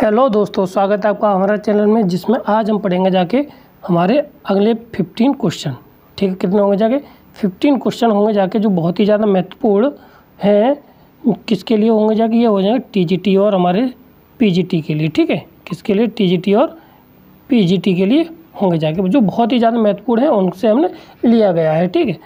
Hello दोस्तों, स्वागत है आपका हमारा चैनल में, जिसमें आज हम पढ़ेंगे जाके हमारे अगले 15 क्वेश्चन। ठीक है, कितने होंगे जाके 15 क्वेश्चन होंगे जाके, जो बहुत ही ज़्यादा महत्वपूर्ण हैं। किसके लिए होंगे जाके, ये हो जाएंगे टीजीटी और हमारे पीजीटी के लिए। ठीक है, किसके लिए, टीजीटी और पीजीटी के लिए होंगे जाके, जो बहुत ही ज़्यादा महत्वपूर्ण है, उनसे हमने लिया गया है। ठीक है,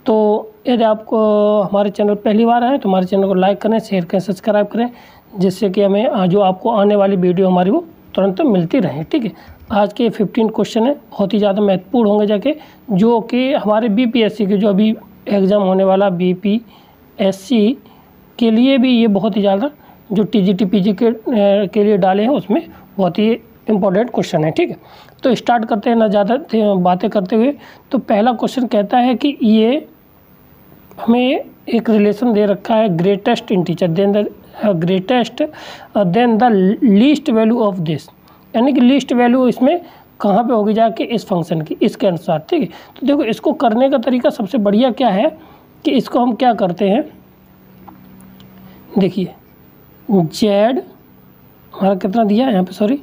तो यदि आपको हमारे चैनल पहली बार आए तो हमारे चैनल को लाइक करें, शेयर करें, सब्सक्राइब करें, जिससे कि हमें जो आपको आने वाली वीडियो हमारी वो तुरंत मिलती रहे। ठीक है, आज के 15 क्वेश्चन है, बहुत ही ज़्यादा महत्वपूर्ण होंगे जाके, जो कि हमारे बीपीएससी के जो अभी एग्ज़ाम होने वाला बीपीएससी के लिए भी ये बहुत ही ज़्यादा, जो टीजीटी पीजी के लिए डाले हैं उसमें बहुत ही इम्पोर्टेंट क्वेश्चन है। ठीक है, तो स्टार्ट करते हैं ना ज़्यादा बातें करते हुए। तो पहला क्वेश्चन कहता है कि ये हमें एक रिलेशन दे रखा है, greatest integer then the greatest then the least value of this, यानी कि लीस्ट वैल्यू इसमें कहाँ पे होगी जाके, इस फंक्शन की, इसके अनुसार। ठीक है, तो देखो इसको करने का तरीका सबसे बढ़िया क्या है कि इसको हम क्या करते हैं, देखिए जेड हमारा कितना दिया है यहाँ पे, सॉरी,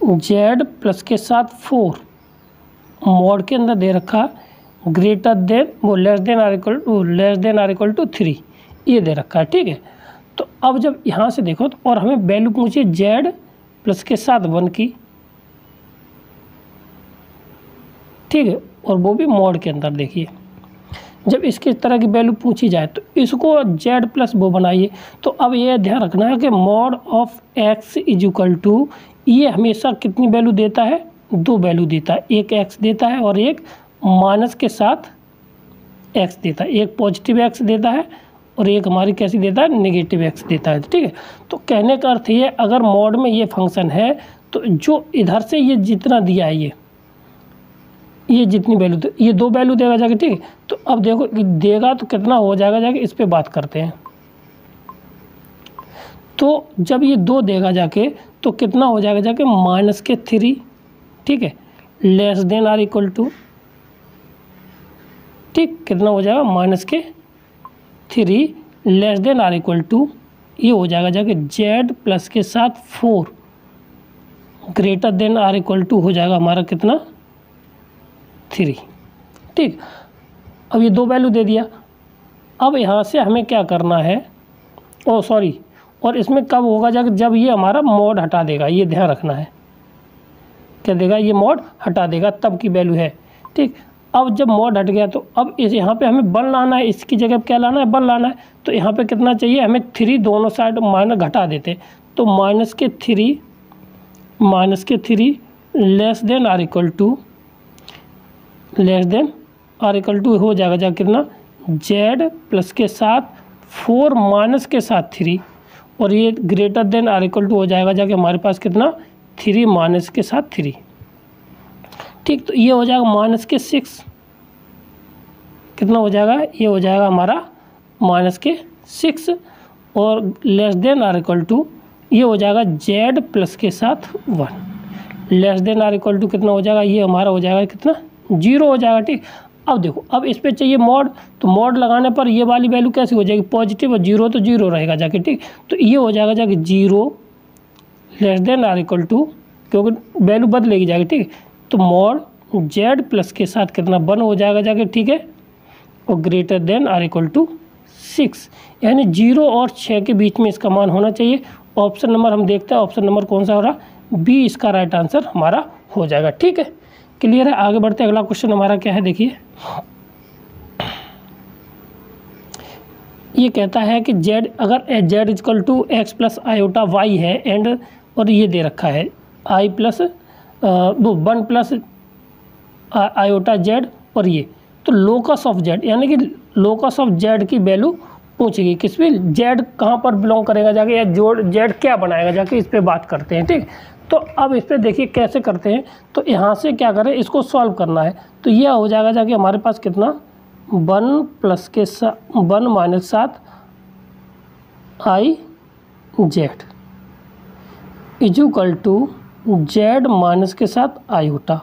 जेड प्लस के साथ 4 मॉड के अंदर दे रखा, ग्रेटर देन वो less than or equal to 3, ये दे रखा है। ठीक है, तो अब जब यहाँ से देखो तो, और हमें वैल्यू पूछिए जेड प्लस के साथ 1 की। ठीक है, और वो भी मॉड के अंदर। देखिए जब इसके तरह की वैल्यू पूछी जाए तो इसको जेड प्लस वो बनाइए। तो अब ये ध्यान रखना है कि mod of x is equal to, ये हमेशा कितनी वैल्यू देता है, 2 वैल्यू देता है, एक एक्स देता है और एक माइनस के साथ एक्स देता है, एक पॉजिटिव एक्स देता है और एक हमारी कैसी देता है, नेगेटिव एक्स देता है। ठीक है, तो कहने का अर्थ ये, अगर मॉड में ये फंक्शन है तो जो इधर से ये जितना दिया है, ये जितनी वैल्यू, ये 2 वैल्यू देगा जाके। ठीक है, तो अब देखो देगा तो कितना हो जाएगा जाके, इस पे बात करते हैं। तो जब ये 2 देगा जाके तो कितना हो जाएगा जाके, -3। ठीक है, less than or equal to, ठीक, कितना हो जाएगा, -3 less than or equal to, ये हो जाएगा जाके जेड प्लस के साथ 4 greater than or equal to, हो जाएगा हमारा कितना, 3। ठीक, अब ये 2 वैल्यू दे दिया। अब यहाँ से हमें क्या करना है, ओ सॉरी, और इसमें कब होगा जाके, जब ये हमारा मॉड हटा देगा, ये ध्यान रखना है, क्या देगा, ये मॉड हटा देगा, तब की वैल्यू है। ठीक, अब जब मॉड हट गया तो अब इस यहाँ पे हमें 1 लाना है, इसकी जगह क्या लाना है, 1 लाना है। तो यहाँ पे कितना चाहिए हमें, 3, दोनों साइड माइनस घटा देते, तो -3 less than or equal to, हो जाएगा जा कितना, जेड प्लस के साथ 4 माइनस के साथ 3, और ये greater than or equal to हो जाएगा जाके हमारे पास कितना, 3 माइनस के साथ 3। ठीक, तो ये हो जाएगा -6, कितना हो जाएगा, ये हो जाएगा हमारा -6, और less than or equal to, ये हो जाएगा जेड प्लस के साथ 1, less than or equal to कितना हो जाएगा, ये हमारा हो जाएगा कितना, 0 हो जाएगा। ठीक, अब देखो, अब इस पे चाहिए मॉड, तो मॉड लगाने पर ये वाली वैल्यू कैसी हो जाएगी, पॉजिटिव, और 0 तो 0 रहेगा जाके। ठीक, तो ये हो जाएगा जाके 0 less than or equal to, क्योंकि वैल्यू बदलेगी जाएगी। ठीक, तो मॉड जेड प्लस के साथ कितना, 1 हो जाएगा जाके। ठीक है, और greater than or equal to 6, यानी 0 और 6 के बीच में इसका मान होना चाहिए। ऑप्शन नंबर हम देखते हैं, ऑप्शन नंबर कौन सा हो रहा, बी इसका राइट आंसर हमारा हो जाएगा। ठीक है, क्लियर है, आगे बढ़ते हैं। अगला क्वेश्चन हमारा क्या है, देखिए ये कहता है कि जेड, अगर z equal to x plus iota y है, एंड और ये दे रखा है i plus 1 plus iota z, और ये तो लोकस ऑफ जेड, यानी कि लोकस ऑफ जेड की वैल्यू पूछेगी, किस पे, जेड कहाँ पर बिलोंग करेगा जाके, या जेड क्या बनाएगा जाके, इस पे बात करते हैं। ठीक, तो अब इस पे देखिए कैसे करते हैं। तो यहाँ से क्या करें, इसको सॉल्व करना है। तो यह हो जाएगा जाके हमारे पास कितना, 1 प्लस के साथ 1 minus 7 i z is equal to z minus के साथ आयोटा।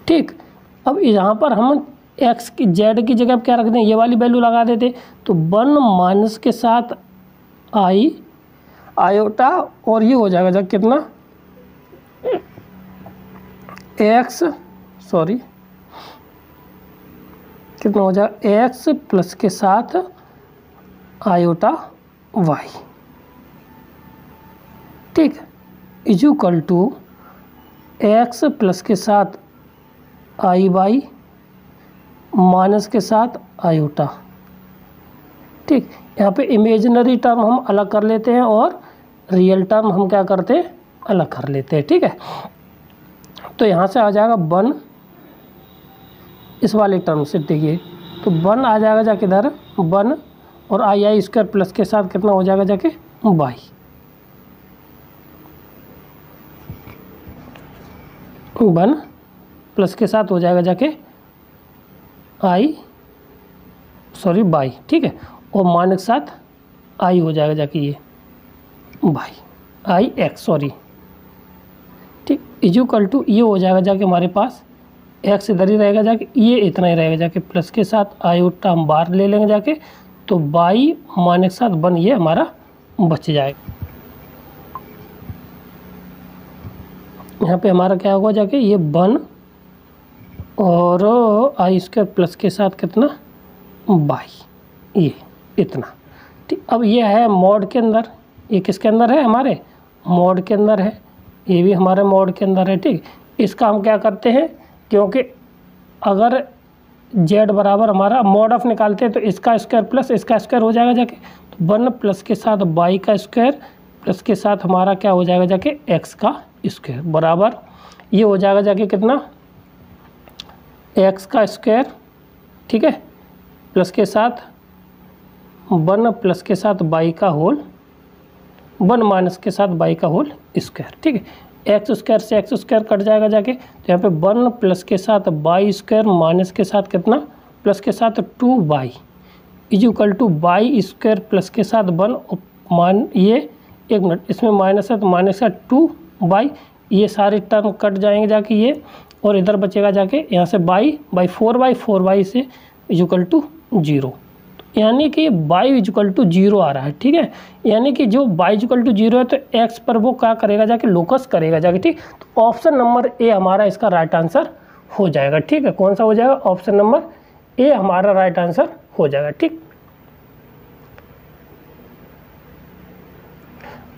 ठीक, अब यहाँ पर हम एक्स की जेड की जगह क्या रख दें, ये वाली वैल्यू लगा देते, तो 1 माइनस के साथ आई आयोटा, और ये हो जाएगा जब कितना एक्स, सॉरी कितना हो जाएगा एक्स प्लस के साथ आयोटा वाई, ठीक, is equal to x plus के साथ आई वाई माइनस के साथ आयोटा, ठीक। यहाँ पे इमेजिनरी टर्म हम अलग कर लेते हैं और रियल टर्म हम क्या करते हैं, अलग कर लेते हैं, ठीक है। तो यहाँ से आ जाएगा 1, इस वाले टर्म से देखिए तो 1 आ जाएगा जाके इधर 1, और आई स्क्वायर प्लस के साथ कितना हो जाएगा जाके वाई, वन प्लस के साथ हो जाएगा जाके बाई, ठीक है, और माइनस के साथ आई हो जाएगा जाके ये बाई आई एक्स, सॉरी, ठीक, इक्वल टू ये हो जाएगा जाके हमारे पास एक्स इधर ही रहेगा जाके, ये इतना ही रहेगा जाके प्लस के साथ आयोटा हम बाहर ले लेंगे जाके, तो बाई माइनस के साथ 1 ये हमारा बच जाएगा। यहाँ पे हमारा क्या होगा जाके ये 1 और आई स्क्वायर प्लस के साथ कितना बाई, ये इतना, ठीक। अब ये है मॉड के अंदर, ये किसके अंदर है, हमारे मॉड के अंदर है, ये भी हमारे मॉड के अंदर है, ठीक। इसका हम क्या करते हैं, क्योंकि अगर z बराबर हमारा मॉड ऑफ निकालते हैं तो इसका स्क्वायर प्लस इसका स्क्वायर हो जाएगा जाके, तो 1 प्लस के साथ बाई का स्क्वायर प्लस के साथ हमारा क्या हो जाएगा जाके x का स्क्वायर बराबर ये हो जाएगा जाके कितना x का स्क्वायर, ठीक है, प्लस के साथ 1 प्लस के साथ बाई का होल 1 माइनस के साथ बाई का होल स्क्वायर, ठीक है। एक्स स्क्वायर से एक्स स्क्वायर कट जाएगा जाके, तो यहाँ पे 1 प्लस के साथ बाई स्क्वायर माइनस के साथ कितना प्लस के साथ 2 by is equal two by square plus के साथ 1 मान ये 1 मिनट इसमें माइनस है तो माइनस का 2 बाई, ये सारे टर्म कट जाएंगे जाके ये, और इधर बचेगा जाके यहाँ से बाई 4 बाई से इज इक्वल टू 0, यानी कि बाई इक्वल टू 0 आ रहा है, ठीक है। यानी कि जो बाई इक्वल टू 0 है तो एक्स पर वो क्या करेगा जाके लोकस करेगा जाके, ठीक। तो ऑप्शन नंबर ए हमारा इसका राइट आंसर हो जाएगा, ठीक है। कौन सा हो जाएगा, ऑप्शन नंबर ए हमारा राइट आंसर हो जाएगा, ठीक।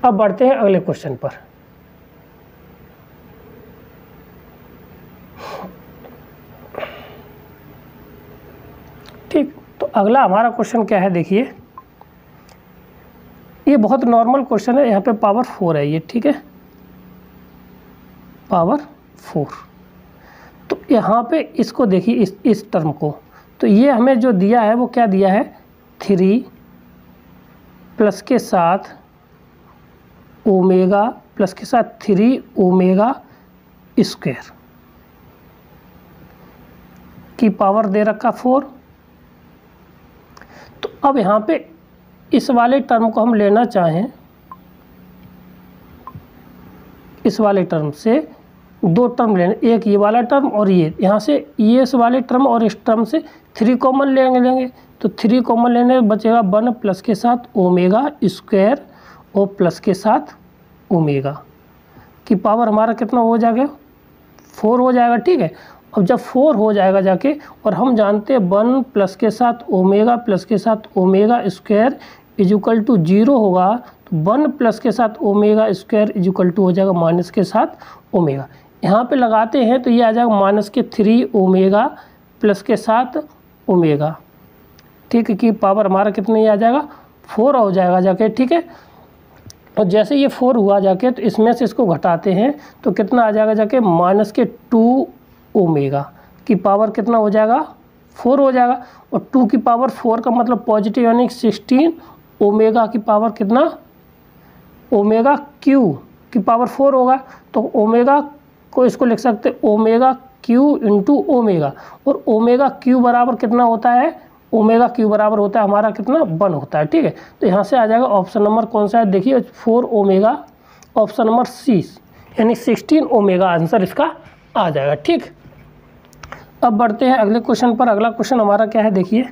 अब बढ़ते हैं अगले क्वेश्चन पर। ठीक, तो अगला हमारा क्वेश्चन क्या है, देखिए ये बहुत नॉर्मल क्वेश्चन है, यहाँ पे पावर 4 है ये, ठीक है, पावर 4। तो यहाँ पे इसको देखिए इस टर्म को, तो ये हमें जो दिया है वो क्या दिया है 3 प्लस के साथ ओमेगा प्लस के साथ 3 ओमेगा स्क्वायर की पावर दे रखा 4। तो अब यहाँ पे इस वाले टर्म को हम लेना चाहें, इस वाले टर्म से 2 टर्म लेने, एक ये वाला टर्म और ये, यहाँ से ये इस वाले टर्म और इस टर्म से 3 कॉमन लेंगे तो 3 कॉमन लेने बचेगा 1 प्लस के साथ ओमेगा स्क्वायर और प्लस के साथ ओमेगा की पावर हमारा कितना हो जाएगा 4 हो जाएगा, ठीक है। अब जब 4 हो जाएगा जाके, और हम जानते हैं 1 प्लस के साथ ओमेगा प्लस के साथ omega square is equal to 0 होगा, तो 1 प्लस के साथ omega square is equal to हो जाएगा माइनस के साथ ओमेगा। यहाँ पे लगाते हैं तो ये आ जाएगा माइनस के 3 ओमेगा प्लस के साथ ओमेगा, ठीक है, की पावर हमारा कितने आ जाएगा 4 हो जाएगा जाके, ठीक है। और जैसे ये 4 हुआ जाके तो इसमें से इसको घटाते हैं तो कितना आ जाएगा जाके माइनस के 2 ओमेगा की पावर कितना हो जाएगा 4 हो जाएगा, और 2 की पावर 4 का मतलब पॉजिटिव यानी 16 ओमेगा की पावर कितना ओमेगा क्यू की पावर 4 होगा। तो ओमेगा को इसको लिख सकते ओमेगा क्यू इंटू ओमेगा, और ओमेगा क्यू बराबर कितना होता है, ओमेगा क्यू बराबर होता है हमारा कितना 1 होता है, ठीक है। तो यहाँ से आ जाएगा ऑप्शन नंबर कौन सा है, देखिए 4 ओमेगा, ऑप्शन नंबर सी यानी 16 ओमेगा आंसर इसका आ जाएगा, ठीक। अब बढ़ते हैं अगले क्वेश्चन पर। अगला क्वेश्चन हमारा क्या है, देखिए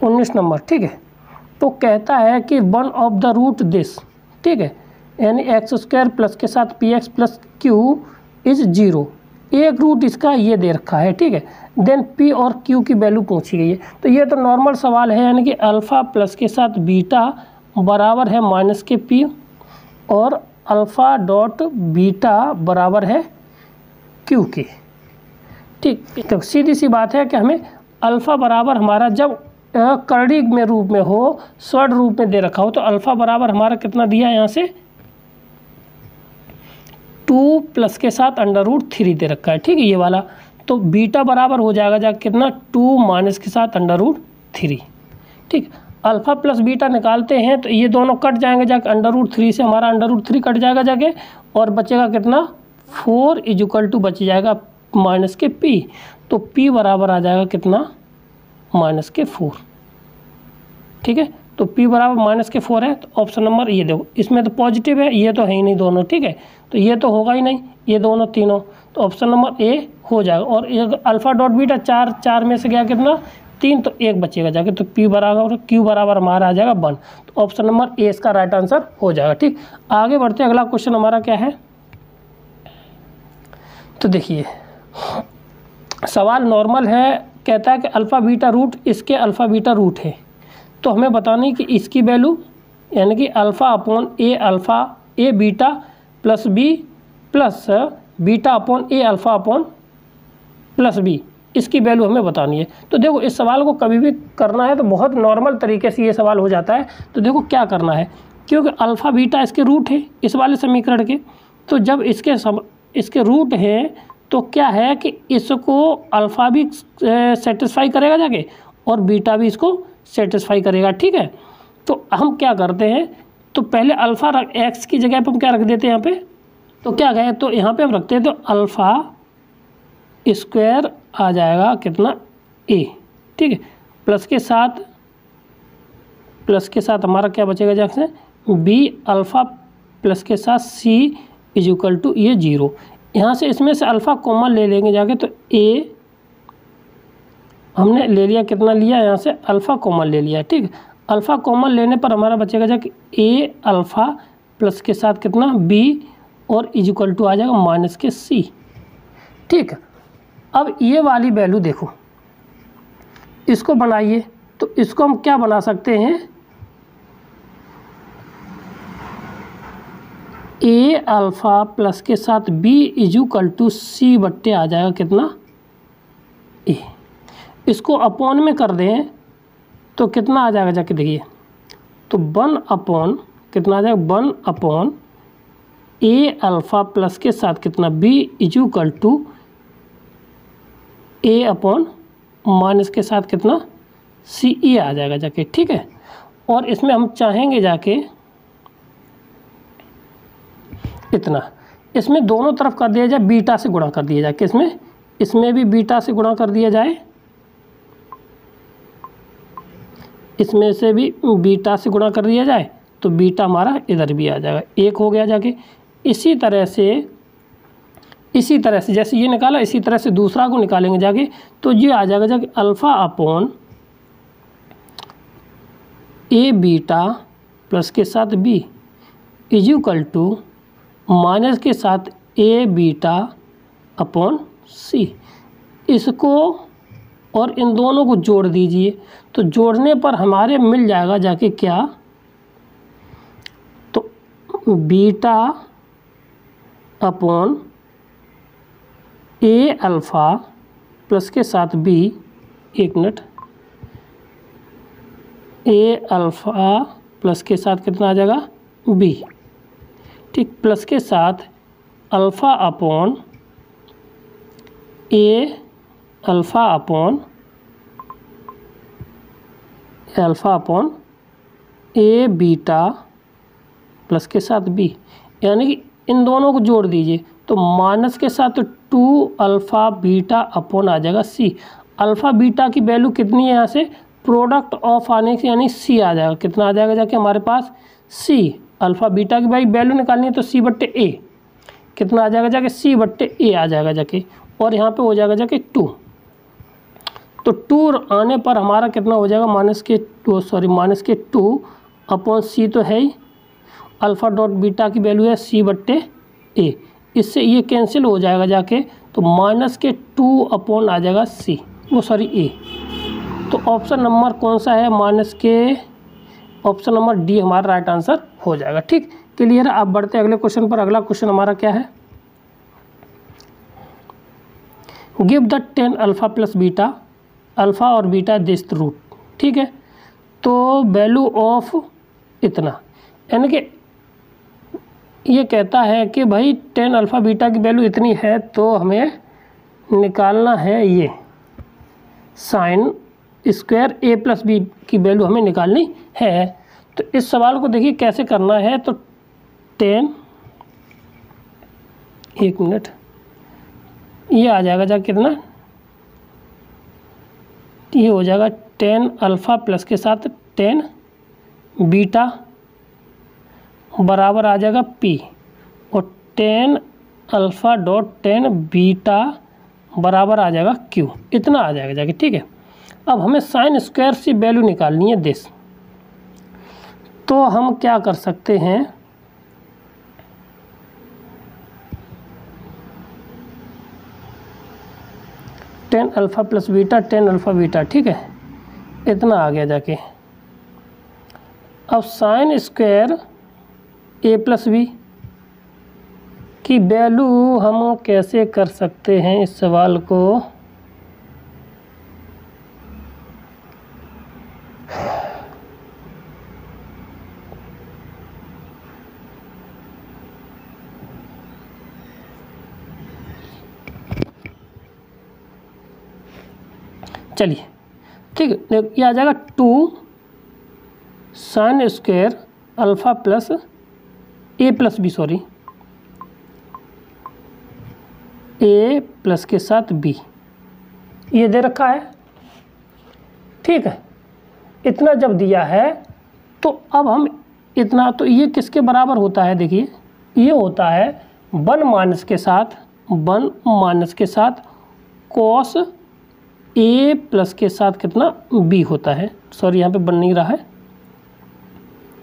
19 नंबर, ठीक है। तो कहता है कि one of the root this, ठीक है, यानी एक्स स्क्वायर प्लस के साथ p x plus q is 0, एक रूट इसका ये दे रखा है, ठीक है। देन पी और क्यू की वैल्यू पूछी गई है। तो ये तो नॉर्मल सवाल है, यानी कि अल्फ़ा प्लस के साथ बीटा बराबर है माइनस के पी और अल्फ़ा डॉट बीटा बराबर है क्यू के, ठीक। तो सीधी सी बात है कि हमें अल्फ़ा बराबर हमारा जब करड़ी में रूप में हो, स्वर्ण रूप में दे रखा हो, तो अल्फ़ा बराबर हमारा कितना दिया है यहाँ से 2 प्लस के साथ √3 दे रखा है, ठीक है, ये वाला। तो बीटा बराबर हो जाएगा जाके कितना 2 माइनस के साथ √3, ठीक। अल्फ़ा प्लस बीटा निकालते हैं तो ये दोनों कट जाएंगे जाके, √3 से हमारा √3 कट जाएगा जाके, और बचेगा कितना 4 = बच जाएगा माइनस के पी। तो पी बराबर आ जाएगा कितना -4, ठीक है। तो p बराबर -4 है। तो ऑप्शन नंबर ये देखो, इसमें तो पॉजिटिव है, ये तो है ही नहीं दोनों, ठीक है। तो ये तो होगा ही नहीं, ये दोनों तीनों, तो ऑप्शन नंबर ए हो जाएगा। और अल्फ़ा डॉट बीटा 4 में से गया कितना 3, तो 1 बचेगा जाके। तो p बराबर q बराबर हमारा आ जाएगा 1। तो ऑप्शन नंबर ए इसका राइट आंसर हो जाएगा, ठीक। आगे बढ़ते हैं, अगला क्वेश्चन हमारा क्या है। तो देखिए सवाल नॉर्मल है, कहता है कि अल्फ़ा बीटा रूट इसके अल्फ़ा बीटा रूट है। तो हमें बताना है कि इसकी वैल्यू, यानी कि alpha upon a alpha a beta plus b plus beta upon a alpha upon plus b, इसकी वैल्यू हमें बतानी है। तो देखो इस सवाल को कभी भी करना है तो बहुत नॉर्मल तरीके से ये सवाल हो जाता है। तो देखो क्या करना है, क्योंकि अल्फ़ा बीटा इसके रूट है इस वाले समीकरण के, तो जब इसके रूट हैं तो क्या है कि इसको अल्फ़ा भी सेटिस्फाई करेगा जाके और बीटा भी इसको सेटिस्फाई करेगा, ठीक है। तो हम क्या करते हैं, तो पहले अल्फ़ा एक्स की जगह पर हम क्या रख देते हैं यहाँ पे, तो क्या गए, तो यहाँ पे हम रखते हैं तो अल्फ़ा स्क्वायर आ जाएगा कितना ए, ठीक है, प्लस के साथ हमारा क्या बचेगा जैसे बी अल्फ़ा प्लस के साथ सी = ये 0। यहाँ से इसमें से अल्फ़ा कॉमन ले लेंगे जाके, तो ए हमने ले लिया, कितना लिया यहाँ से अल्फ़ा कॉमन ले लिया, ठीक। अल्फ़ा कॉमन लेने पर हमारा बचेगा जाके ए अल्फ़ा प्लस के साथ कितना बी और = आ जाएगा माइनस के सी, ठीक। अब ये वाली वैल्यू देखो, इसको बनाइए, तो इसको हम क्या बना सकते हैं, ए अल्फ़ा प्लस के साथ बी = सी बट्टे आ जाएगा कितना ए। इसको अपॉन में कर दें तो कितना आ जाएगा जाके देखिए, तो 1 अपॉन कितना आ जाएगा 1 अपॉन ए अल्फ़ा प्लस के साथ कितना बी = ए अपॉन माइनस के साथ कितना सी ए आ जाएगा जाके, ठीक है। और इसमें हम चाहेंगे जाके इतना, इसमें दोनों तरफ कर दिया जाए, बीटा से गुणा कर दिया जाए, कि इसमें भी बीटा से गुणा कर दिया जाए, इसमें से भी बीटा से गुणा कर दिया जाए, तो बीटा हमारा इधर भी आ जाएगा, 1 हो गया जाके। इसी तरह से जैसे ये निकाला, इसी तरह से दूसरा को निकालेंगे जाके, तो ये आ जाएगा जाके अल्फ़ा अपॉन ए बीटा प्लस के साथ बी = माइनस के साथ ए बीटा अपॉन सी। इसको और इन दोनों को जोड़ दीजिए, तो जोड़ने पर हमारे मिल जाएगा जाके क्या, तो beta upon a alpha plus के साथ बी, एक मिनट, ए अल्फ़ा प्लस के साथ कितना आ जाएगा बी, ठीक, प्लस के साथ alpha upon a alpha upon A beta plus के साथ बी, यानी कि इन दोनों को जोड़ दीजिए, तो माइनस के साथ 2 अल्फ़ा बीटा अपॉन आ जाएगा सी। अल्फ़ा बीटा की वैल्यू कितनी है, यहाँ से प्रोडक्ट ऑफ आने से यानी सी आ जाएगा, कितना आ जाएगा जाके हमारे पास सी। अल्फ़ा बीटा की भाई वैल्यू निकालनी है तो सी बट्टे ए, कितना आ जाएगा जाके सी बट्टे ए आ जाएगा जाके, और यहाँ पे हो जाएगा जाके 2। तो 2 आने पर हमारा कितना हो जाएगा, -2/(-2) तो है ही, अल्फ़ा डॉट बीटा की वैल्यू है C/A, इससे ये कैंसिल हो जाएगा जाके, तो -2 आ जाएगा A। तो ऑप्शन नंबर कौन सा है, ऑप्शन नंबर डी हमारा राइट आंसर हो जाएगा। ठीक, क्लियर है। आप बढ़ते अगले क्वेश्चन पर। अगला क्वेश्चन हमारा क्या है, give the 10 alpha plus beta, alpha और बीटा दिस रूट। ठीक है, तो वैल्यू ऑफ इतना, यानी कि ये कहता है कि भाई 10 अल्फ़ा बीटा की वैल्यू इतनी है, तो हमें निकालना है ये sine square A plus b की वैल्यू हमें निकालनी है। तो इस सवाल को देखिए कैसे करना है। तो 10, एक मिनट, ये आ जाएगा जा कितना, ये हो जाएगा 10 अल्फ़ा प्लस के साथ 10 बीटा बराबर आ जाएगा P, और 10 अल्फ़ा डॉट 10 बीटा बराबर आ जाएगा Q, इतना आ जाएगा जाके। ठीक है, अब हमें साइन स्क्वायर से वैल्यू निकालनी है दिस। तो हम क्या कर सकते हैं, tan alpha plus beta 10 alpha beta, ठीक है, इतना आ गया जाके। अब sine square A plus b की वैल्यू हम कैसे कर सकते हैं इस सवाल को, चलिए ठीक है, ये आ जाएगा 2 sine square alpha plus A plus b, A plus के साथ B, ये दे रखा है। ठीक है, इतना जब दिया है तो अब हम इतना, तो ये किसके बराबर होता है, देखिए ये होता है 1 माइनस के साथ कॉस A प्लस के साथ कितना B होता है, यहाँ पे बन नहीं रहा है,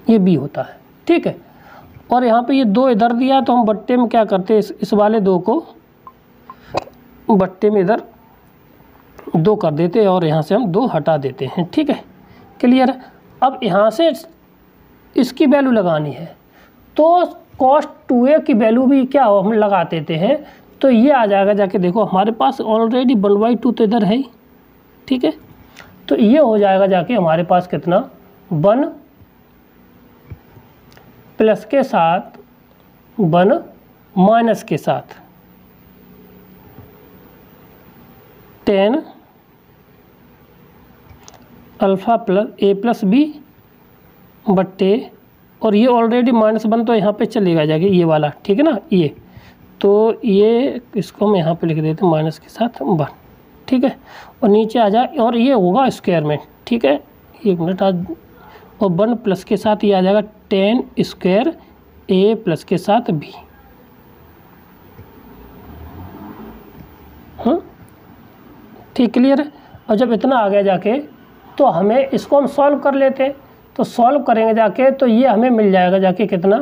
ये B होता है। ठीक है, और यहाँ पे ये 2 इधर दिया, तो हम बट्टे में क्या करते हैं, इस वाले 2 को बट्टे में इधर 2 कर देते हैं, और यहाँ से हम 2 हटा देते हैं। ठीक है, क्लियर है। अब यहाँ से इसकी वैल्यू लगानी है, तो cos 2A की वैल्यू भी क्या हो, हम लगा देते हैं। तो ये आ जाएगा जाके, देखो हमारे पास ऑलरेडी 1/2 तो इधर है ही। ठीक है, तो ये हो जाएगा जाके हमारे पास कितना, 1 प्लस के साथ 1 माइनस के साथ 10 alpha plus A plus b बट्टे, और ये ऑलरेडी -1 तो यहाँ पे चलेगा जाके ये वाला। ठीक है ना, ये तो ये इसको हम यहाँ पे लिख देते हैं माइनस के साथ 1। ठीक है, और नीचे आ जाए, और ये होगा स्क्वायर में। ठीक है, एक मिनट आज, और 1 प्लस के साथ ये आ जाएगा 10 स्क्वायर A प्लस के साथ B। ठीक, क्लियर है। और जब इतना आ गया जाके, तो हमें इसको हम सॉल्व कर लेते हैं। तो सॉल्व करेंगे जाके, तो ये हमें मिल जाएगा जाके कितना,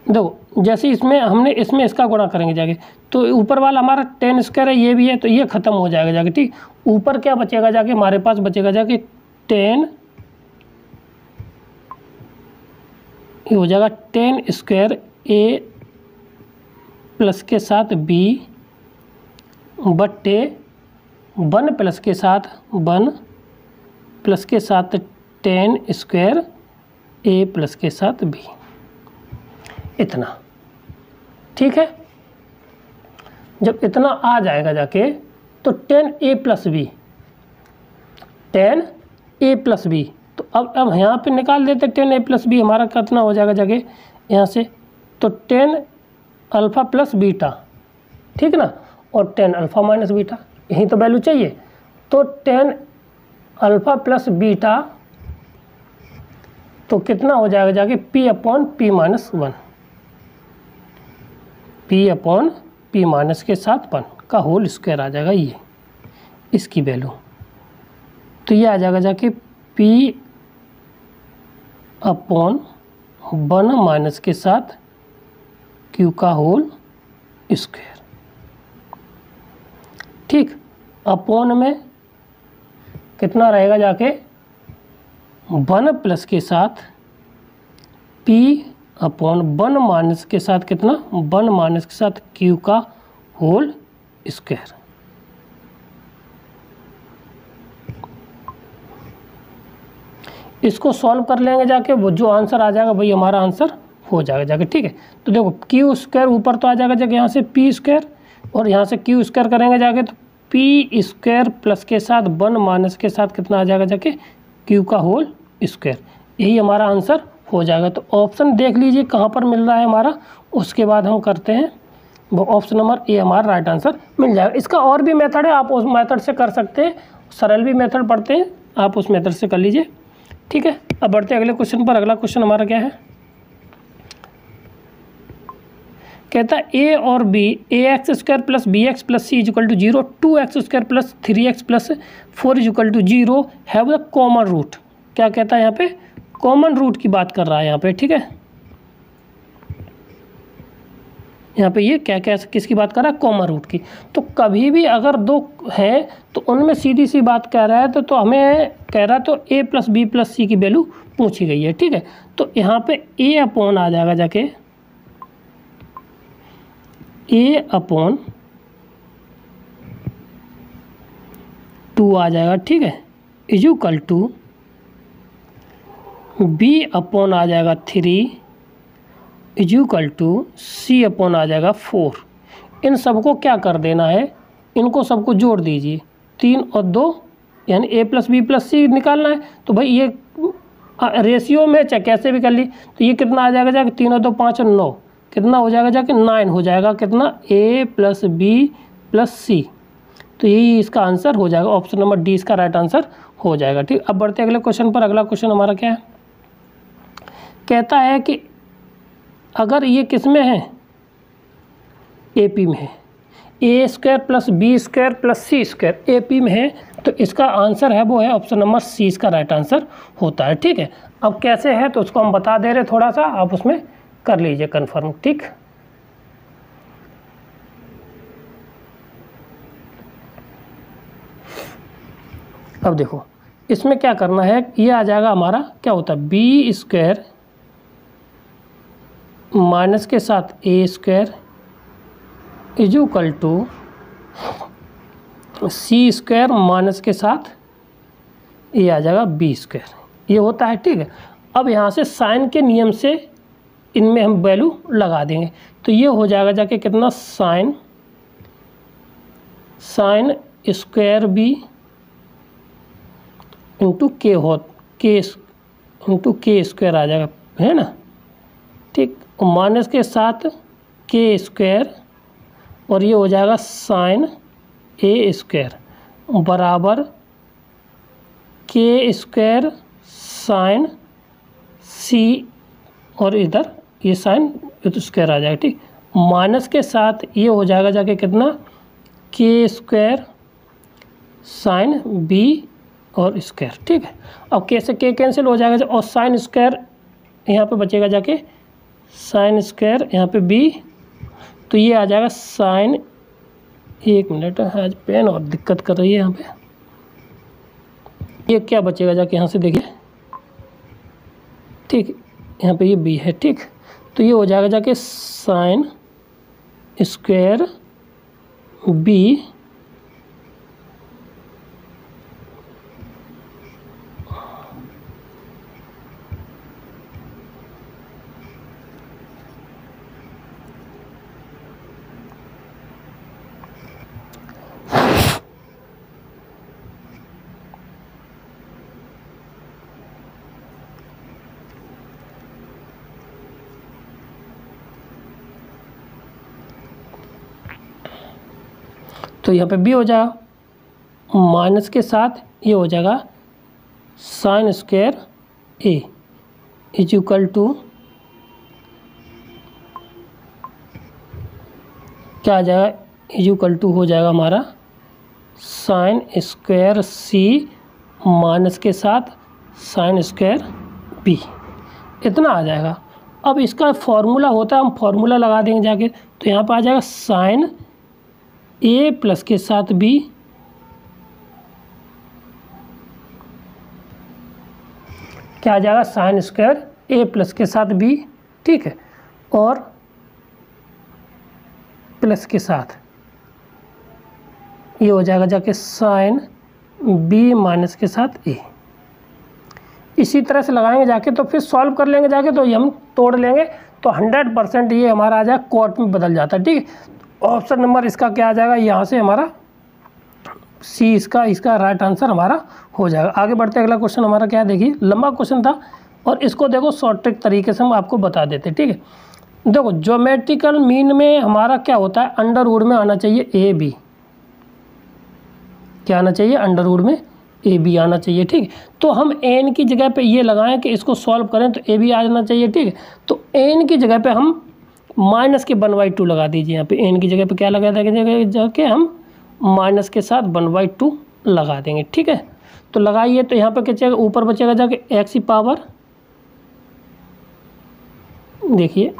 देखो जैसे इसमें इसमें इसका गुणा करेंगे जाके, तो ऊपर वाला हमारा 10 स्क्वायर है, ये भी है, तो ये ख़त्म हो जाएगा जाके। ठीक, ऊपर क्या बचेगा जाके, हमारे पास बचेगा जाके 10, ये हो जाएगा 10 स्क्वायर A प्लस के साथ B बट्टे 1 प्लस के साथ 10 स्क्वायर A प्लस के साथ B, इतना। ठीक है, जब इतना आ जाएगा जाके, तो 10A प्लस बी, तो अब यहाँ पे निकाल देते 10A प्लस बी, हमारा कितना हो जाएगा जाके यहाँ से, तो 10 अल्फ़ा प्लस बीटा, ठीक ना, और 10 अल्फ़ा माइनस बीटा, यही तो वैल्यू चाहिए। तो 10 अल्फ़ा प्लस बीटा, तो कितना हो जाएगा जाके P/P माइनस 1, P/P माइनस के साथ 1 का होल स्क्वायर आ जाएगा। इसकी वैल्यू, तो ये आ जाएगा जाके p अपॉन 1 माइनस के साथ q का होल स्क्वायर। ठीक, अपॉन में कितना रहेगा जाके 1 प्लस के साथ p अपॉन 1 माइनस के साथ कितना 1 माइनस के साथ q का होल स्क्वायर। इसको सॉल्व कर लेंगे जाके, वो जो आंसर आ जाएगा वही हमारा आंसर हो जाएगा जाके। ठीक है, तो देखो क्यू स्क्वायर ऊपर तो आ जाएगा जाके यहाँ से पी स्क्वायर, और यहाँ से क्यू स्क्वायर करेंगे जाके तो पी स्क्वायर प्लस के साथ 1 माइनस के साथ कितना आ जाएगा जाके क्यू का होल स्क्वायर। यही हमारा आंसर हो जाएगा। तो ऑप्शन देख लीजिए कहाँ पर मिल रहा है हमारा, उसके बाद हम करते हैं वो ऑप्शन नंबर ए हमारा राइट आंसर मिल जाएगा। इसका और भी मेथड है, आप उस मेथड से कर सकते हैं। सरल भी मेथड पढ़ते हैं, आप उस मेथड से कर लीजिए। ठीक है, अब बढ़ते हैं अगले क्वेश्चन पर। अगला क्वेश्चन हमारा क्या है, कहता है ए और b a x square plus b x plus c is equal to 0, 2x square plus 3x plus 4 is equal to 0 have the common root. क्या कहता है यहाँ पे, कॉमन रूट की बात कर रहा है यहाँ पे। ठीक है, यहाँ पे ये क्या क्या किसकी बात कर रहा है, कॉमन रूट की। तो कभी भी अगर दो हैं तो उनमें सीधी सी बात कह रहा है, तो हमें कह रहा है तो a प्लस बी प्लस सी की वैल्यू पूछी गई है। ठीक है, तो यहाँ पे a अपॉन आ जाएगा जाके a अपॉन 2 आ जाएगा। ठीक है, इजुकल टू b अपॉन आ जाएगा 3 इजुकल टू सी अपॉन आ जाएगा 4। इन सबको क्या कर देना है, इनको सबको जोड़ दीजिए, 3 और 2 यानी a प्लस बी प्लस सी निकालना है। तो भाई ये रेशियो में चाहे कैसे भी कर ली, तो ये कितना आ जाएगा जाके 3 और 2 5 और 9, कितना हो जाएगा जाके 9 हो जाएगा, कितना a प्लस बी प्लस सी। तो यही इसका आंसर हो जाएगा, ऑप्शन नंबर डी इसका राइट आंसर हो जाएगा। ठीक, अब बढ़ते अगले क्वेश्चन पर। अगला क्वेश्चन हमारा क्या है, कहता है कि अगर ये किस में है, एपी में है, a square plus b square plus c square AP में है, तो इसका आंसर है वो है ऑप्शन नंबर सी इसका राइट आंसर होता है। ठीक है, अब कैसे है तो उसको हम बता दे रहे, थोड़ा सा आप उसमें कर लीजिए कंफर्म। ठीक, अब देखो इसमें क्या करना है, ये आ जाएगा हमारा क्या होता है बी स्क्वायर माइनस के साथ a square equal to c square minus के साथ ये आ जाएगा बी स्क्वायर, ये होता है। ठीक है, अब यहाँ से साइन के नियम से इनमें हम वैल्यू लगा देंगे, तो ये हो जाएगा जाके कितना साइन स्क्वायर बी इंटू के इंटू के स्क्वायर आ जाएगा, है ना। ठीक, और माइनस के साथ के स्क्वायर, और ये हो जाएगा साइन ए स्क्वायर बराबर के स्क्वायर साइन सी, और इधर ये साइन स्क्वायर आ जाएगा। ठीक, माइनस के साथ ये हो जाएगा जाके कितना के स्क्वायर साइन बी और स्क्वायर। ठीक है, अब के से के कैंसिल हो जाएगा, और साइन स्क्वायर यहाँ पे बचेगा जाके साइन स्क्वायर यहाँ पे बी, तो ये आ जाएगा साइन, एक मिनट आज पेन और दिक्कत कर रही है यहाँ पे, ये क्या बचेगा जाके यहाँ से देखिए। ठीक, यहाँ पे ये बी है। ठीक, तो ये हो जाएगा जाके साइन स्क्वायर बी तो यहाँ पे बी हो जाएगा, माइनस के साथ ये हो जाएगा sine square a is equal to क्या आ जाएगा, इज इक्वल टू हो जाएगा हमारा साइन स्क्वायर सी माइनस के साथ साइन स्क्वायर बी, इतना आ जाएगा। अब इसका फॉर्मूला होता है, हम फॉर्मूला लगा देंगे जाके, तो यहाँ पर आ जाएगा साइन ए प्लस के साथ बी क्या आ जाएगा, साइन स्क्वायर ए प्लस के साथ बी, ठीक है, और प्लस के साथ ये हो जाएगा जाके साइन बी माइनस के साथ ए। इसी तरह से लगाएंगे जाके, तो फिर सॉल्व कर लेंगे जाके, तो ये हम तोड़ लेंगे, तो 100% ये हमारा आ जाएगा कॉट में बदल जाता है, ठीक है। ऑप्शन नंबर इसका क्या आ जाएगा, यहाँ से हमारा सी इसका राइट आंसर हमारा हो जाएगा। आगे बढ़ते अगला क्वेश्चन हमारा क्या है, देखिए लंबा क्वेश्चन था और इसको देखो शॉर्ट ट्रिक तरीके से हम आपको बता देते, ठीक है। देखो ज्योमेट्रिकल मीन में हमारा क्या होता है, अंडर रूट में आना चाहिए ए बी, क्या आना चाहिए, अंडर रूट में ए बी आना चाहिए, ठीक है। तो हम एन की जगह पे ये लगाएं कि इसको सॉल्व करें तो ए बी आ जाना चाहिए, ठीक है। तो एन की जगह पे हम माइनस के 1/2 लगा दीजिए, यहाँ पे एन की जगह पे क्या लगा देंगे जाके हम माइनस के साथ 1/2 लगा देंगे, ठीक है। तो लगाइए, तो यहाँ पे क्या बचेगा, ऊपर बचेगा जाके एक्स की पावर, देखिए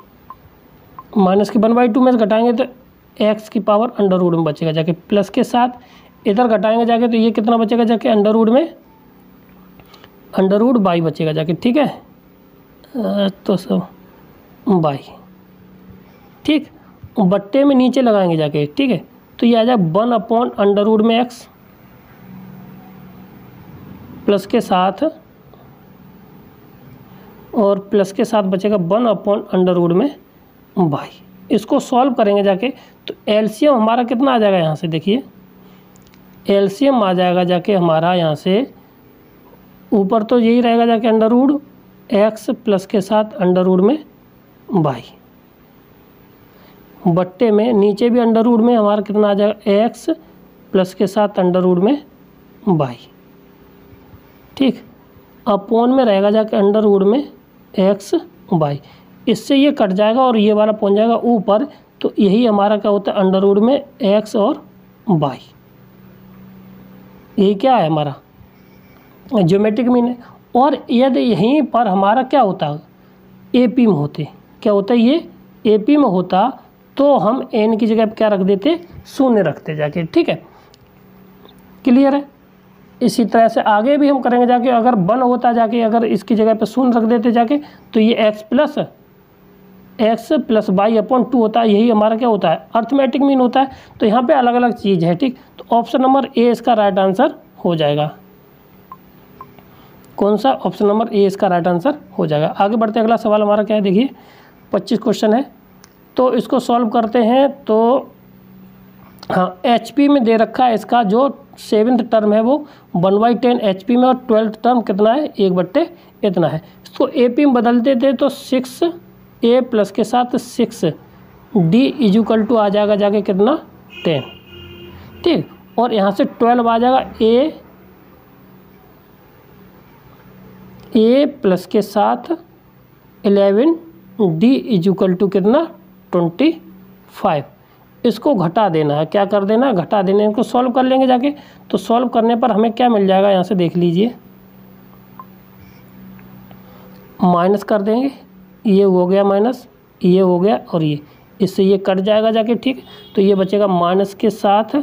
माइनस के 1/2 में से घटाएंगे तो एक्स की पावर अंडर रूट में बचेगा जाके, प्लस के साथ इधर घटाएंगे जाके तो ये कितना बचेगा जाके, अंडर रूट में अंडर रूट बाई बचेगा जाके, ठीक है। तो सब बाई, ठीक, बट्टे में नीचे लगाएंगे जाके, ठीक है। तो ये आ जाए 1 अंडर रूट में एक्स प्लस के साथ, और प्लस के साथ बचेगा 1 अंडर रूट में बाई। इसको सॉल्व करेंगे जाके तो एलसीएम हमारा कितना आ जाएगा, यहाँ से देखिए एलसीएम आ जाएगा जाके हमारा यहाँ से ऊपर तो यही रहेगा जाके अंडर रूट एक्स प्लस के साथ अंडर रूट में बाई, बट्टे में नीचे भी अंडर रूट में हमारा कितना आ जाएगा, एक्स प्लस के साथ अंडर रूट में बाई, ठीक। अपॉन में रहेगा जाके अंडर रूट में एक्स बाई, इससे ये कट जाएगा और ये वाला पहुंच जाएगा ऊपर, तो यही हमारा क्या होता है, अंडर रूट में एक्स और बाई। यही क्या है हमारा ज्योमेट्रिक मीन है। और यदि यहीं पर हमारा क्या होता है, एपी में होते, क्या होता है, ये एपी में होता तो हम एन की जगह पर क्या रख देते, 0 रखते जाके, ठीक है, क्लियर है। इसी तरह से आगे भी हम करेंगे जाके, अगर 1 होता जाके, अगर इसकी जगह पे 0 रख देते जाके, तो ये एक्स प्लस बाई अपॉन 2 होता है, यही हमारा क्या होता है, अर्थमेटिक मीन होता है। तो यहाँ पे अलग अलग चीज़ है, ठीक। तो ऑप्शन नंबर ए इसका राइट आंसर हो जाएगा। कौन सा, ऑप्शन नंबर ए इसका राइट आंसर हो जाएगा। आगे बढ़ते अगला सवाल हमारा क्या है, देखिए 25 क्वेश्चन है, तो इसको सॉल्व करते हैं। तो हाँ, एचपी में दे रखा है, इसका जो 7th टर्म है वो 1/10 एचपी में, और 12th टर्म कितना है, 1/, इतना है। इसको एपी में बदलते थे तो 6a प्लस के साथ 6d इजुकल टू आ जाएगा जाके कितना, 10, ठीक। और यहाँ से 12 आ जाएगा a प्लस के साथ 11d इजुकल टू कितना, 25। इसको घटा देना है, क्या कर देना, घटा देना है। इनको सॉल्व कर लेंगे जाके, तो सॉल्व करने पर हमें क्या मिल जाएगा, यहाँ से देख लीजिए, माइनस कर देंगे, ये हो गया माइनस, ये हो गया, और ये इससे ये कट जाएगा जाके, ठीक। तो ये बचेगा माइनस के साथ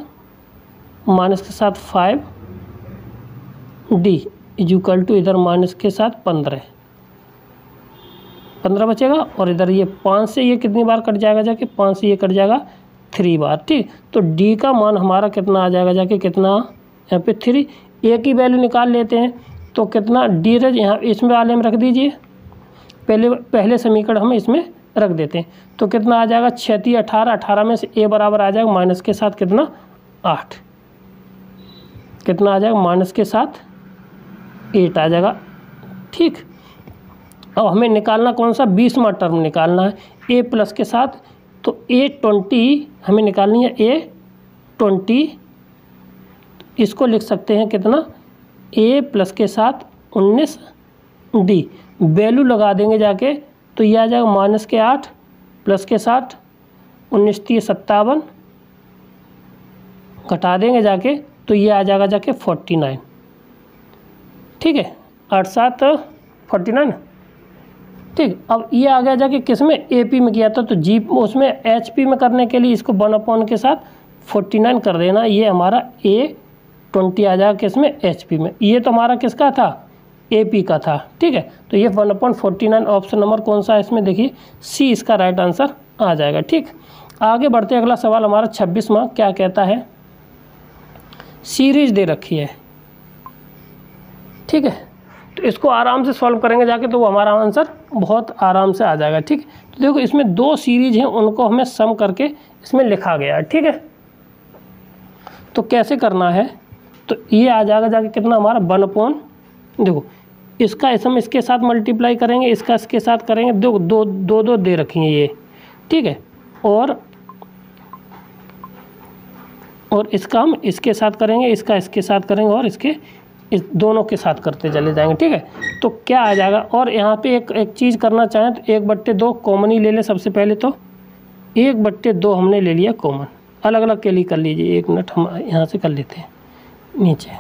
5d इजुकल टू इधर माइनस के साथ 15 बचेगा, और इधर ये 5 से ये कितनी बार कट जाएगा जाके, 5 से ये कट जाएगा 3 बार, ठीक। तो d का मान हमारा कितना आ जाएगा जाके, कितना, यहाँ पे 3, a की वैल्यू निकाल लेते हैं, तो कितना d यहाँ इसमें वाले में रख दीजिए, पहले समीकरण हम इसमें रख देते हैं। तो कितना आ जाएगा, 6 18, 18 में से a बराबर आ जाएगा माइनस के साथ कितना, 8, कितना आ जाएगा, माइनस के साथ 8 आ जाएगा, ठीक। अब हमें निकालना कौन सा, 20वां टर्म निकालना है, a प्लस के साथ, तो a20 हमें निकालनी है, a20, इसको लिख सकते हैं कितना, a प्लस के साथ 19d, वैल्यू लगा देंगे जाके, तो ये आ जाएगा माइनस के 8 प्लस के 60, 19 × 57, घटा देंगे जाके, तो ये आ जाएगा जाके 49, ठीक है, 8 7 49, ठीक। अब ये आ गया जाके किस में, AP में किया था, तो जी उसमें HP में करने के लिए इसको 1 के साथ 49 कर देना, ये हमारा A20 आ जाएगा किस में, HP में। ये तो हमारा किसका था, AP का था, ठीक है। तो ये 1/49 ऑप्शन नंबर कौन सा है इसमें, देखिए C इसका राइट आंसर आ जाएगा, ठीक। आगे बढ़ते अगला सवाल हमारा 26वां क्या कहता है, सीरीज दे रखी है, ठीक है, तो इसको आराम से सॉल्व करेंगे जाके तो वो हमारा आंसर बहुत आराम से आ जाएगा, ठीक। तो देखो इसमें 2 सीरीज हैं, उनको हमें सम करके इसमें लिखा गया है, ठीक है। तो कैसे करना है, तो ये आ जाएगा जाके कितना हमारा 1/, देखो इसका हम इसके साथ मल्टीप्लाई करेंगे, इसका इसके साथ करेंगे, देखो दो दे रखी हैं ये, ठीक है, और इसका हम इसके साथ करेंगे, इसका इसके साथ करेंगे, और इसके इस दोनों के साथ करते चले जाएंगे, ठीक है। तो क्या आ जाएगा, और यहाँ पे एक चीज़ करना चाहें तो 1/2 कॉमन ही ले लें सबसे पहले, तो 1/2 हमने ले लिया कॉमन, अलग अलग के लिए कर लीजिए, 1 मिनट हम यहाँ से कर लेते हैं नीचे।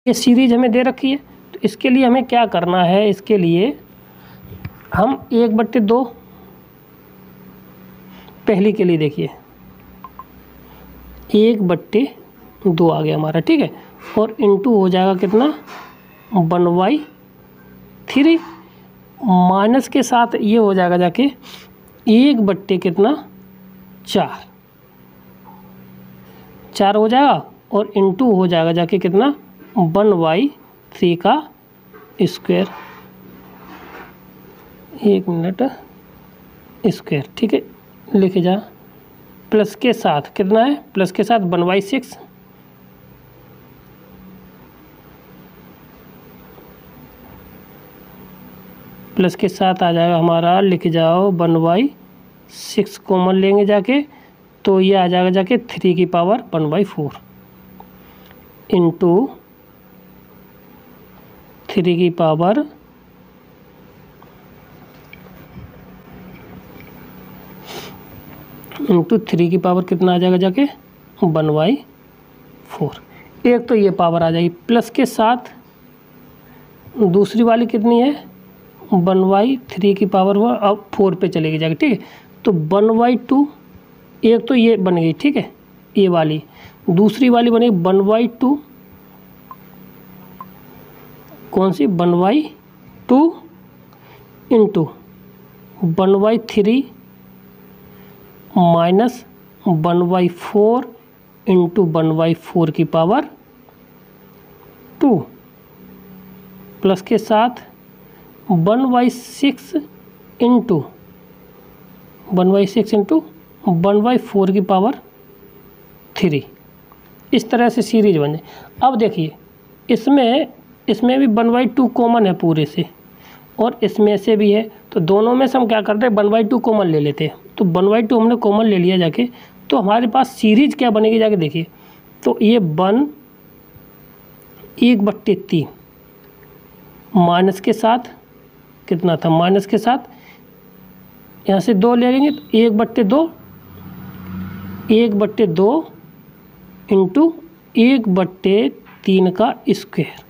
ये सीरीज हमें दे रखी है, तो इसके लिए हमें क्या करना है, इसके लिए हम 1/2 पहली के लिए देखिए 1/2 आ गया हमारा, ठीक है, और इनटू हो जाएगा कितना 1/3, माइनस के साथ ये हो जाएगा जाके 1/4 कितना 4 हो जाएगा, और इनटू हो जाएगा जाके कितना 1/3 का स्क्वायर, 1 मिनट स्क्वायर, ठीक है, लिखे जा, प्लस के साथ कितना है, प्लस के साथ 1/6, प्लस के साथ आ जाएगा हमारा, लिख जाओ 1/6 कॉमन लेंगे जाके, तो ये आ जाएगा जाके 3 की पावर 1/4 इंटू 3 की पावर 3 की पावर कितना आ जाएगा जाके 1/4। एक तो ये पावर आ जाएगी, प्लस के साथ दूसरी वाली कितनी है 1/3 की पावर हुआ, अब 4 पे चलेगी जाके, ठीक है। तो 1/2, एक तो ये बन गई, ठीक है, ये वाली, दूसरी वाली बनेगी 1/2, कौन सी 1/2 इंटू 1/3 माइनस 1/4 इंटू 1/4 की पावर 2, प्लस के साथ 1/6 इंटू 1/4 की पावर 3। इस तरह से सीरीज बन जाए। अब देखिए इसमें भी 1/2 कॉमन है पूरे से, और इसमें से भी है, तो दोनों में से हम क्या करते हैं 1/2 कॉमन ले लेते हैं। तो 1/2 हमने कॉमन ले लिया जाके, तो हमारे पास सीरीज क्या बनेगी जाके देखिए, तो ये 1/3 माइनस के साथ कितना था, माइनस के साथ यहाँ से 2 ले लेंगे, तो 1/2 इंटू 1/3 का स्क्वायर,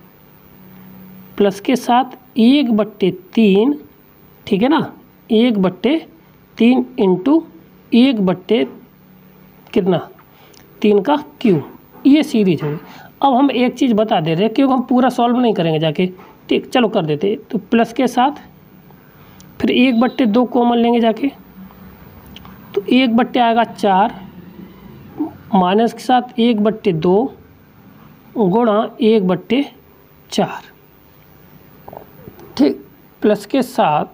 प्लस के साथ 1/3, ठीक है ना, 1/3 इंटू 1/3 का क्यूब, ये सीरीज होगी। अब हम एक चीज़ बता दे रहे हैं, क्योंकि हम पूरा सॉल्व नहीं करेंगे जाके, ठीक, चलो कर देते। तो प्लस के साथ फिर 1/2 कॉमन लेंगे जाके, तो 1/, आएगा 4, माइनस के साथ 1/2 गुणा 1/4, ठीक, प्लस के साथ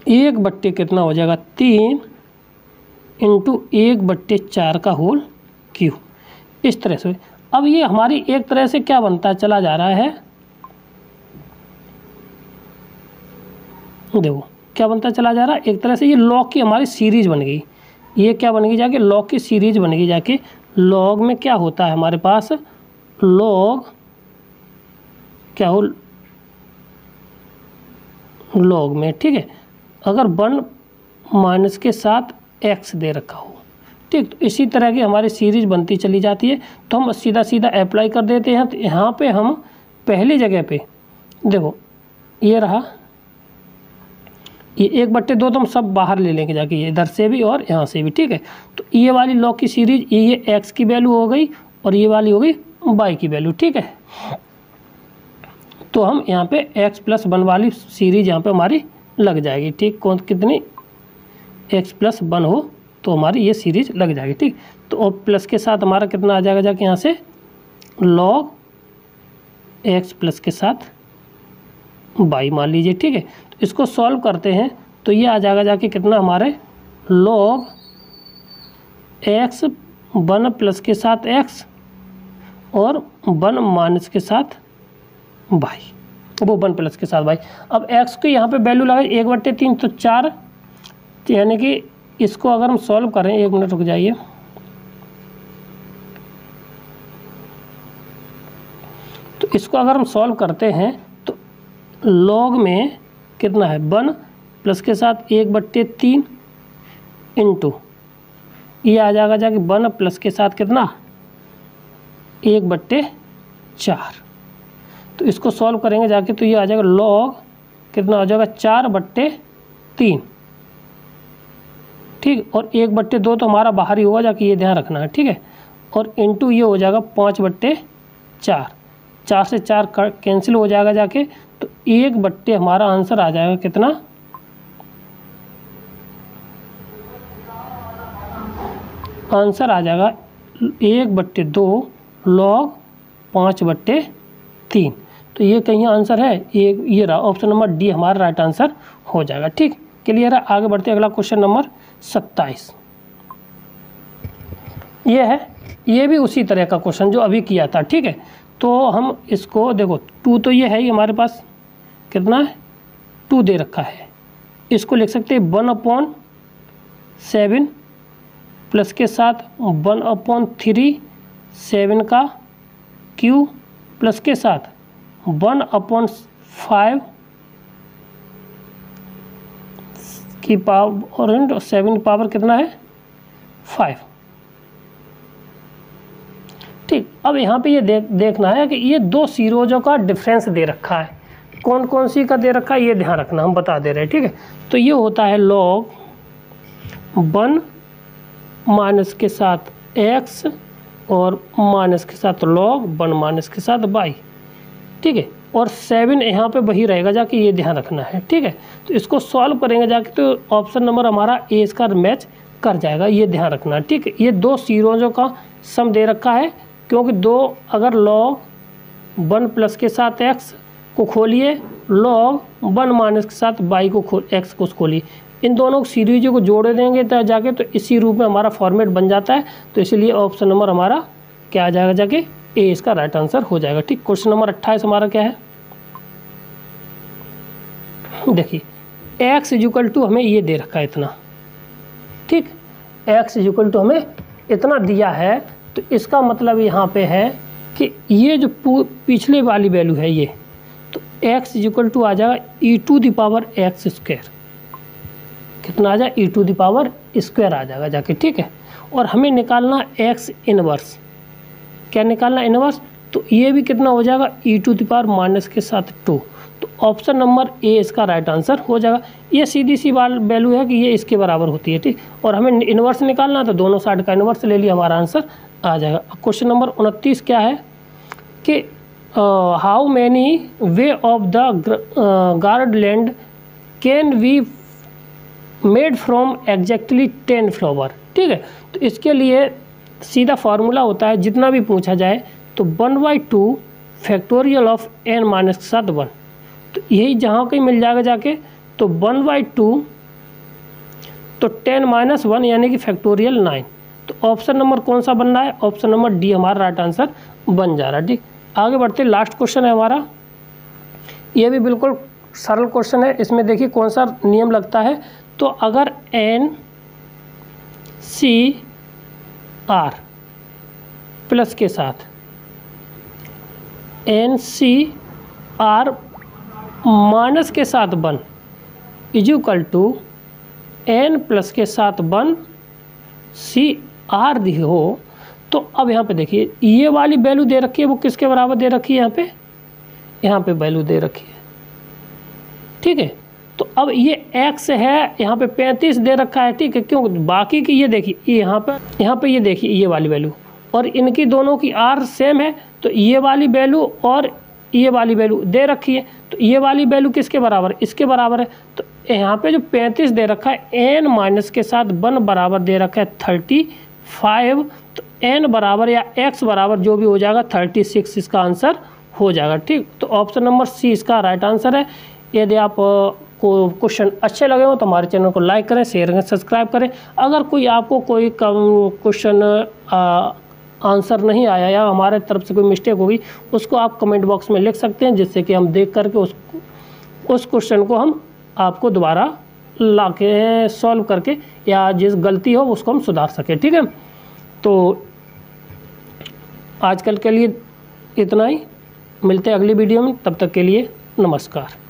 1/, कितना हो जाएगा 3 इंटू 1/4 का होल क्यूब, इस तरह से। अब ये हमारी एक तरह से क्या बनता चला जा रहा है, देखो क्या बनता चला जा रहा है, एक तरह से ये लॉग की हमारी सीरीज बन गई। ये क्या बन गई जाके, लॉग की सीरीज बन गई जाके। लॉग में क्या होता है हमारे पास, लॉग क्या हो, लॉग में, ठीक है, अगर 1 माइनस के साथ x दे रखा हो, ठीक। तो इसी तरह की हमारी सीरीज बनती चली जाती है। तो हम सीधा सीधा अप्लाई कर देते हैं। तो यहाँ पे हम पहली जगह पे देखो ये रहा, ये 1/2 तो हम सब बाहर ले लेंगे जाके, ये इधर से भी और यहाँ से भी, ठीक है। तो ये वाली लॉग की सीरीज ये x की वैल्यू हो गई और ये वाली हो गई y की वैल्यू, ठीक है। तो हम यहाँ पे x+1 वाली सीरीज यहाँ पे हमारी लग जाएगी, ठीक। कौन कितनी x+1 हो तो हमारी ये सीरीज लग जाएगी, ठीक। तो और प्लस के साथ हमारा कितना आ जाएगा जाके यहाँ से log x प्लस के साथ y मान लीजिए, ठीक है। तो इसको सॉल्व करते हैं तो ये आ जाएगा जाके कितना हमारे log x 1 प्लस के साथ x और 1 माइनस के साथ y, वो 1 प्लस के साथ y। अब x की यहाँ पे वैल्यू लगाए 1/3 तो 4, यानी कि इसको अगर हम सॉल्व करें, 1 मिनट रुक जाइए, तो इसको अगर हम सॉल्व करते हैं तो log में कितना है 1 प्लस के साथ 1/3 इंटू ये आ जाएगा जाके 1 प्लस के साथ कितना 1/4। तो इसको सॉल्व करेंगे जाके तो ये आ जाएगा log कितना हो जाएगा 4/3, ठीक। और 1/2 तो हमारा बाहर ही होगा जाके, ये ध्यान रखना है, ठीक है। और इंटू ये हो जाएगा 5/4, 4 से 4 कैंसिल हो जाएगा जाके, तो 1/, हमारा आंसर आ जाएगा कितना, आंसर आ जाएगा 1/2 log 5/3। तो ये कहीं आंसर है, ये रहा ऑप्शन नंबर डी हमारा राइट आंसर हो जाएगा, ठीक। क्लियर है। आगे बढ़ते अगला क्वेश्चन नंबर 27। ये है, ये भी उसी तरह का क्वेश्चन जो अभी किया था, ठीक है। तो हम इसको देखो 2 तो ये है ही हमारे पास, कितना है 2 दे रखा है, इसको लिख सकते हैं 1/7 प्लस के साथ 1/3 7 का क्यू प्लस के साथ 1/5 की पावर और 7 की पावर कितना है 5, ठीक। अब यहाँ पे ये देखना है कि ये 2 सीरीज़ों का डिफरेंस दे रखा है, कौन कौन सी का दे रखा है ये ध्यान रखना, हम बता दे रहे हैं, ठीक है। तो ये होता है log 1 माइनस के साथ x और माइनस के साथ log 1 माइनस के साथ y, ठीक है। और 7 यहाँ पे वही रहेगा जाके, ये ध्यान रखना है, ठीक है। तो इसको सॉल्व करेंगे जाके तो ऑप्शन नंबर हमारा ए इसका मैच कर जाएगा, ये ध्यान रखना है, ठीक है। ये 2 सीरीज़ों का सम दे रखा है, क्योंकि 2 अगर log 1 प्लस के साथ x को खोलिए, log 1 माइनस के साथ y को x को खोलिए, इन दोनों सीरीज़ों को जोड़ देंगे तो जाके तो इसी रूप में हमारा फॉर्मेट बन जाता है। तो इसलिए ऑप्शन नंबर हमारा क्या आ जाएगा जाके ए इसका राइट आंसर हो जाएगा, ठीक। क्वेश्चन नंबर 28 हमारा क्या है, देखिए x = हमें ये दे रखा है इतना, ठीक। x = हमें इतना दिया है, तो इसका मतलब यहाँ पे है कि ये जो पिछले वाली वैल्यू है ये, तो x = आ जाएगा e⁻x², कितना आ जाएगा e⁻² आ जाएगा जाके, ठीक है। और हमें निकालना x इनवर्स, क्या निकालना इनवर्स, तो ये भी कितना हो जाएगा e⁻² के साथ 2। तो ऑप्शन नंबर ए इसका राइट आंसर हो जाएगा। ये सीधी सी वैल्यू है कि ये इसके बराबर होती है, ठीक। और हमें इनवर्स निकालना तो दोनों साइड का इनवर्स ले लिया, हमारा आंसर आ जाएगा। क्वेश्चन नंबर 29 क्या है कि how many way of the garland can we made from exactly 10 flower, ठीक है। तो इसके लिए सीधा फार्मूला होता है, जितना भी पूछा जाए तो 1/2 फैक्टोरियल ऑफ n माइनस के साथ 1, तो यही जहाँ कहीं मिल जाएगा जाके, तो 1/2 तो 10 - 1 यानी कि फैक्टोरियल 9। तो ऑप्शन नंबर कौन सा बन रहा है, ऑप्शन नंबर डी हमारा राइट आंसर बन जा रहा है, ठीक। आगे बढ़ते लास्ट क्वेश्चन है हमारा, ये भी बिल्कुल सरल क्वेश्चन है। इसमें देखिए कौन सा नियम लगता है, तो अगर NCR प्लस के साथ NCR माइनस के साथ 1 = n प्लस के साथ 1 CR आर दी हो तो अब यहाँ पे देखिए ये वाली वैल्यू दे रखी है, वो किसके बराबर दे रखी है, यहाँ पे वैल्यू दे रखी है, ठीक है। तो अब ये x है, यहाँ पे 35 दे रखा है, ठीक है। क्यों, बाकी की ये देखिए यहाँ पे ये देखिए ये वाली वैल्यू, और इनकी दोनों की r सेम है, तो ये वाली वैल्यू और ये वाली वैल्यू दे रखी है, तो ये वाली वैल्यू किसके बराबर है, इसके बराबर है। तो यहाँ पे जो 35 दे रखा है n माइनस के साथ 1 बराबर दे रखा है 35, तो n बराबर या x बराबर जो भी हो जाएगा 36 इसका आंसर हो जाएगा, ठीक। तो ऑप्शन नंबर सी इसका राइट आंसर है। यदि आप को क्वेश्चन अच्छे लगे हो तो हमारे चैनल को लाइक करें, शेयर करें, सब्सक्राइब करें। अगर कोई आपको कोई क्वेश्चन आंसर नहीं आया या हमारे तरफ से कोई मिस्टेक होगी, उसको आप कमेंट बॉक्स में लिख सकते हैं, जिससे कि हम देख करके उस क्वेश्चन को हम आपको दोबारा ला के सॉल्व करके या जिस गलती हो उसको हम सुधार सकें, ठीक है। तो आजकल के लिए इतना ही, मिलते हैं अगली वीडियो में, तब तक के लिए नमस्कार।